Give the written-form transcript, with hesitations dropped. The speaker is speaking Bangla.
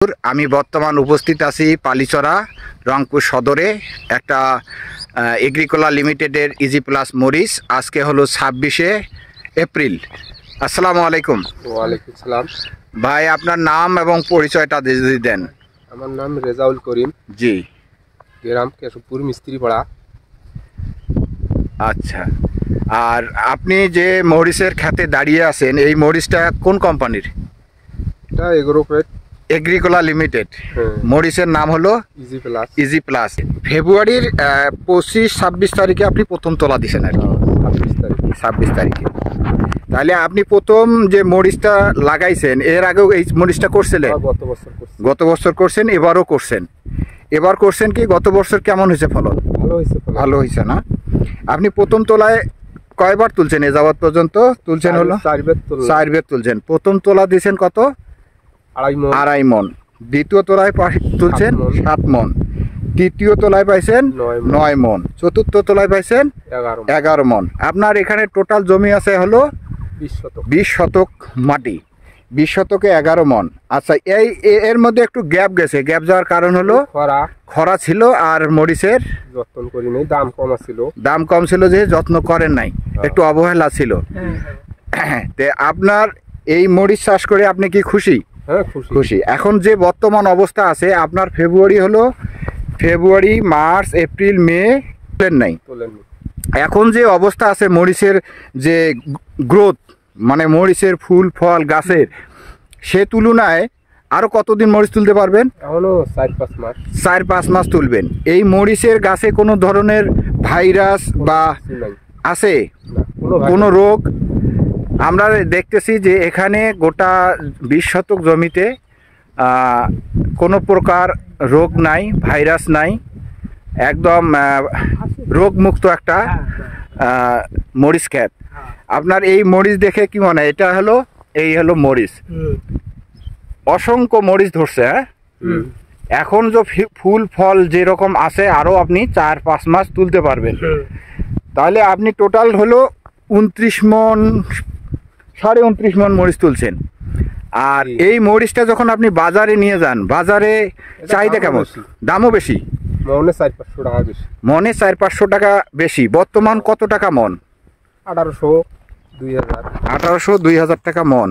আমি বর্তমান উপস্থিত আছি পালিচরা রংপুর সদরে একটা এগ্রিকোলা লিমিটেডের ইজি প্লাস মরিচ। আজকে হলো 26শে এপ্রিল। আসসালামু আলাইকুম। ওয়ালাইকুম সালাম। ভাই আপনার নাম এবং পরিচয়টা যদি দেন। আমার নাম রেজাউল করিম। জি। গ্রাম কেশবপুর মিস্ত্রিপাড়া। আচ্ছা, আর আপনি যে মরিচের খেতে দাঁড়িয়ে আছেন এই মরিচটা কোন কোম্পানির? এটা এগ্রিকোলা লিমিটেড। মরিচের নাম হলো ইজি প্লাস। ফেব্রুয়ারির 25-26 তারিখে আপনি প্রথম তোলা দিয়েছেন আর কি। 26 তারিখে। তাহলে আপনি প্রথম যে মরিচটা লাগাইছেন এর আগেও এই মরিচটা করছিলেন? গত বছর করছেন, এবারও করছেন। এবার করছেন কি গত বছর কেমন হয়েছে ফলন? ভালো হয়েছে না? আপনি প্রথম তোলায় কয়বার তুলছেন এ যাবৎ পর্যন্ত? তুলছেন হলো 4 বের তুলছেন। প্রথম তোলা দিয়েছেন কত? 2.5 মন। দ্বিতীয় তোলায় তুলছেন 7 মন। তৃতীয় তোলায় পাইছেন 9 মন। চতুর্থ তোলায় পাইছেন 11 মন। আপনার এখানে টোটাল জমি আছে হলো 20 শতক মাটি। 20 শতকে 11 মন। আচ্ছা, এর মধ্যে একটু গ্যাপ গেছে। গ্যাপ যাওয়ার কারণ হলো খরা ছিল আর মরিচের যত্ন করি নাই, দাম কম ছিল যে যত্ন করেন নাই, একটু অবহেলা ছিল। তে আপনার এই মরিচ চাষ করে আপনি কি খুশি? খুশি। এখন যে বর্তমান অবস্থা আছে আপনার ফেব্রুয়ারি, মার্চ, এপ্রিল, মে নাই, এখন যে অবস্থা আছে মরিচের যে গ্রোথ, মানে মরিচের ফুল ফল গাছের, সে তুলনায় আরো কতদিন মরিচ তুলতে পারবেন? 4-5 মাস তুলবেন। এই মরিচের গাছে কোনো ধরনের ভাইরাস বা আছে কোনো রোগ? আমরা দেখতেছি যে এখানে গোটা 20 শতক জমিতে কোনো প্রকার রোগ নাই, ভাইরাস নাই, একদম রোগমুক্ত একটা মরিচ ক্ষেত। আপনার এই মরিচ দেখে কি মনে হয়? এটা হলো মরিচ, অসংখ্য মরিচ ধরছে। হ্যাঁ, এখন যে ফুল ফল যেরকম আছে আরও আপনি 4-5 মাস তুলতে পারবেন। তাহলে আপনি টোটাল হলো 29 মন, 29.5 মন মরিচ তুলছেন। আর এই মরিচটা যখন আপনি বাজারে নিয়ে যান, বাজারে চাহিদা কেমন? দামও বেশি, মনে 400-500 টাকা বেশি। বর্তমান কত টাকা মন? 1800-2000 টাকা মন।